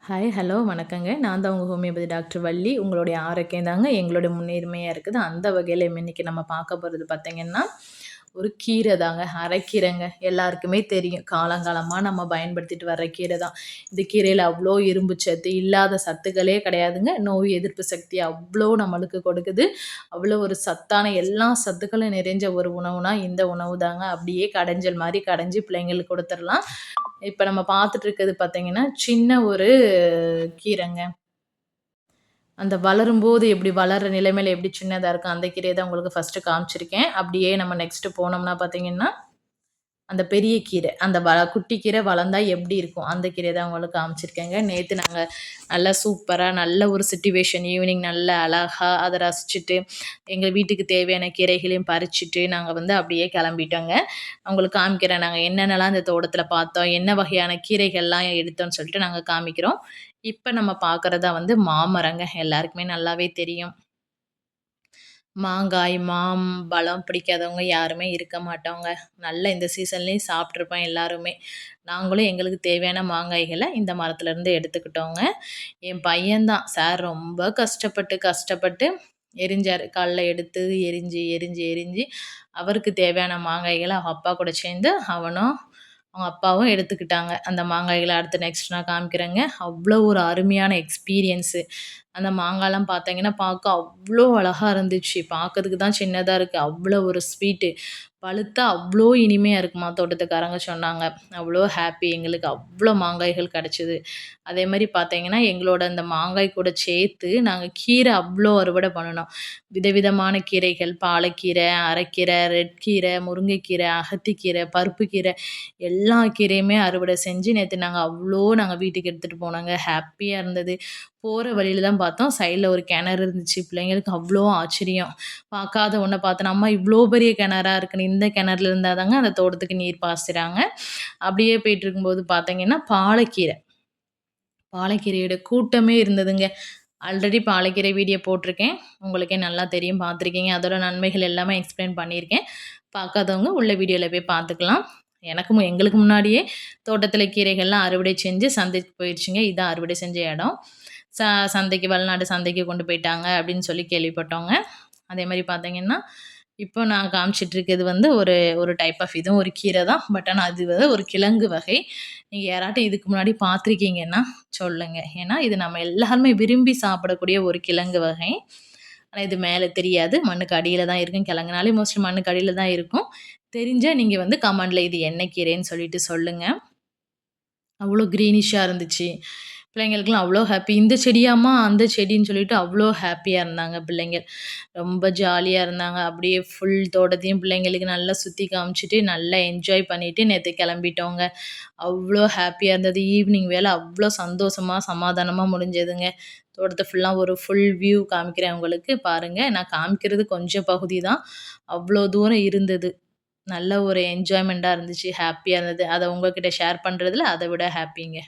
Hi, hello, வணக்கங்க. நான் தான் உங்க ஹோமியோபதி டாக்டர் வள்ளி. உங்களுடைய ஆரோக்கியம் தாங்க எங்களுடைய முன்னுரிமையா இருக்குது. அந்த வகையில இன்னைக்கு நம்ம பார்க்க போறது பார்த்தீங்கன்னா, ஒரு கீரை தாங்க. அரைக்கீரைங்க. எல்லாருக்குமே தெரியும். காலங்காலமா நம்ம பயன்படுத்திட்டு வர்ற கீரை தான். இந்த கீரையில அவ்ளோ இரும்பு சத்து, இல்லாத சத்துக்களே கிடையாதுங்க. நோய் எதிர்ப்பு சக்தி அவ்ளோ நம்மளுக்கு கொடுக்குது. அவ்வளோ ஒரு சத்தான எல்லா சத்துக்களும் நிறைஞ்ச ஒரு உணவுனா இந்த உணவு தாங்க. அப்படியே கடைஞ்சல் மாரி கடைஞ்சு பிள்ளைங்களுக்கு குடுத்துறலாம். இப்ப நம்ம பார்த்துட்டு இருக்கிறது பார்த்தீங்கன்னா, சின்ன ஒரு கீரைங்க. அந்த வளரும்போது எப்படி வளர்ற நிலைமையில எப்படி சின்னதா இருக்கும், அந்த கீரைய தான் உங்களுக்கு ஃபர்ஸ்ட்டு காமிச்சிருக்கேன். அப்படியே நம்ம நெக்ஸ்ட்டு போனோம்னா பார்த்தீங்கன்னா, அந்த பெரிய கீரை, அந்த குட்டி கீரை வளர்ந்தா எப்படி இருக்கும், அந்த கீரைய தான் உங்களுக்கு காமிச்சிருக்கேங்க. நேத்து நாங்க நல்லா சூப்பரா நல்ல ஒரு சிட்யுவேஷன் ஈவினிங் நல்ல அழகா அத ரசிச்சுட்டு, எங்க வீட்டுக்கு தேவையான கீரைகளையும் பறிச்சுட்டு, நாங்க வந்து அப்படியே கிளம்பிட்டோங்க. உங்களுக்கு காமிக்கிறேன் நாங்க என்னென்னலாம் இந்த தோட்டத்தில பார்த்தோம், என்ன வகையான கீரைகள்லாம் எடுத்தோம்ன்னு சொல்லிட்டு நாங்க காமிக்கிறோம். இப்ப நம்ம பார்க்குறதா வந்து மாமரங்க. எல்லாருக்குமே நல்லாவே தெரியும். மாங்காய், மாம்பழம் பிடிக்காதவங்க யாருமே இருக்க மாட்டோங்க. நல்லா இந்த சீசன்லேயும் சாப்ட்டுருப்போம் எல்லாருமே. நாங்களும் எங்களுக்கு தேவையான மாங்காய்கள இந்த மரத்துலருந்து எடுத்துக்கிட்டோங்க. என் பையன் தான் சார் ரொம்ப கஷ்டப்பட்டு, கஷ்டப்பட்டு எரிஞ்சாரு. கல்ல எடுத்து எரிஞ்சு, எரிஞ்சு, எரிஞ்சு அவருக்கு தேவையான மாங்காய்கள அவங்க அப்பா கூட சேர்ந்து அவனும், அவங்க அப்பாவும் எடுத்துக்கிட்டாங்க. அந்த மாங்காய்கள அடுத்து நெக்ஸ்ட் நான் காமிக்கிறேங்க. அவ்ளோ ஒரு அருமையான எக்ஸ்பீரியன்ஸு. அந்த மாங்காலாம் பார்த்தீங்கன்னா, பார்க்க அவ்ளோ அழகா இருந்துச்சு. பார்க்கறதுக்கு தான் சின்னதா இருக்கு. அவ்ளோ ஒரு ஸ்வீட்டு. பழுத்தா அவ்ளோ இனிமையா இருக்குமா தோட்டத்துக்காரங்க சொன்னாங்க. அவ்ளோ ஹாப்பி எங்களுக்கு அவ்ளோ மாங்காய்கள் கெடைச்சது. அதேமாரி பார்த்தீங்கன்னா, எங்களோட அந்த மாங்காய் கூட சேர்த்து நாங்க கீரை அவ்ளோ அறுவடை பண்ணுனோம். விதவிதமான கீரைகள், பாலக்கீரை, அரக்கீரை, ரெட் கீரை, முருங்கைக்கீரை, அகத்திக்கீரை, பருப்பு கீரை எல்லா கீரையுமே அறுவடை செஞ்சு நேத்து நாங்க வீட்டுக்கு எடுத்துட்டு போனோங்க. ஹாப்பியா இருந்தது. போற வழியில தான் பார்த்தோம், சைட்ல ஒரு கிணறு இருந்துச்சு. பிள்ளைங்களுக்கு அவ்ளோ ஆச்சரியம். பார்க்காத ஒண்ண பார்த்தோம். "அம்மா இவ்ளோ பெரிய கிணறா இருக்குன்னு." இந்த கிணறுல இருந்தா தாங்க அந்த தோட்டத்துக்கு நீர் பாய்ச்சுறாங்க. அப்படியே போயிட்டுருக்கும்போது பார்த்தீங்கன்னா, பாலக்கீரை. பாலக்கீரையோட கூட்டமே இருந்ததுங்க. ஆல்ரெடி பாலக்கீரை வீடியோ போட்டிருக்கேன். உங்களுக்கே நல்லா தெரியும், பார்த்துருக்கீங்க. அதோட நன்மைகள் எல்லாமே எக்ஸ்பிளைன் பண்ணியிருக்கேன். பார்க்காதவங்க உள்ள வீடியோல போய் பார்த்துக்கலாம். எங்களுக்கு முன்னாடியே தோட்டத்தில கீரைகள்லாம் அறுவடை செஞ்சு சந்தைக்கு போயிருச்சுங்க. இதான் அறுவடை செஞ்ச இடம். ச சந்தைக்கு வளநாடு சந்தைக்கு கொண்டு போயிட்டாங்க அப்படின்னு சொல்லி கேள்விப்பட்டோங்க. அதேமாரி பார்த்தீங்கன்னா, இப்போ நான் காமிச்சிட்டு இருக்கிறது வந்து ஒரு ஒரு டைப் ஆஃப் இதுவும் ஒரு கீரை தான். பட் ஆனா அது வந்து ஒரு கிழங்கு வகை. நீங்க யாராட்டும் இதுக்கு முன்னாடி பார்த்துருக்கீங்கன்னா சொல்லுங்க. ஏன்னா இது நம்ம எல்லாருமே விரும்பி சாப்பிடக்கூடிய ஒரு கிழங்கு வகை. ஆனா இது மேல தெரியாது. மண்ணுக்கு அடியில தான் இருக்கும். கிழங்குனாலே மோஸ்ட்லி மண்ணுக்கு அடியில தான் இருக்கும். தெரிஞ்சா நீங்க வந்து கமெண்ட்ல இது என்ன கீரைன்னு சொல்லிட்டு சொல்லுங்க. அவ்ளோ கிரீனிஷா இருந்துச்சு. பிள்ளைங்களுக்கெல்லாம் அவ்ளோ ஹாப்பி. இந்த செடியாம்மா, அந்த செடின்னு சொல்லிட்டு அவ்ளோ ஹாப்பியா இருந்தாங்க பிள்ளைங்க. ரொம்ப ஜாலியா இருந்தாங்க. அப்படியே ஃபுல் தோட்டத்தையும் பிள்ளைங்களுக்கு நல்லா சுத்தி காமிச்சுட்டு, நல்லா என்ஜாய் பண்ணிட்டு நேத்து கிளம்பிட்டோங்க. அவ்ளோ ஹாப்பியா இருந்தது. ஈவினிங் வேல அவ்ளோ சந்தோஷமா, சமாதானமா முடிஞ்சதுங்க. தோட்டத்த ஃபுல்லா ஒரு ஃபுல் வியூ காமிக்கிறேன் உங்களுக்கு. பாருங்க. நான் காமிக்கிறது கொஞ்சம் பகுதி தான். அவ்ளோ தூரம் இருந்தது. நல்ல ஒரு என்ஜாய்மெண்ட்டா இருந்துச்சு. ஹாப்பியா இருந்தது. அத உங்ககிட்ட ஷேர் பண்றதுல அத விட ஹாப்பிங்க.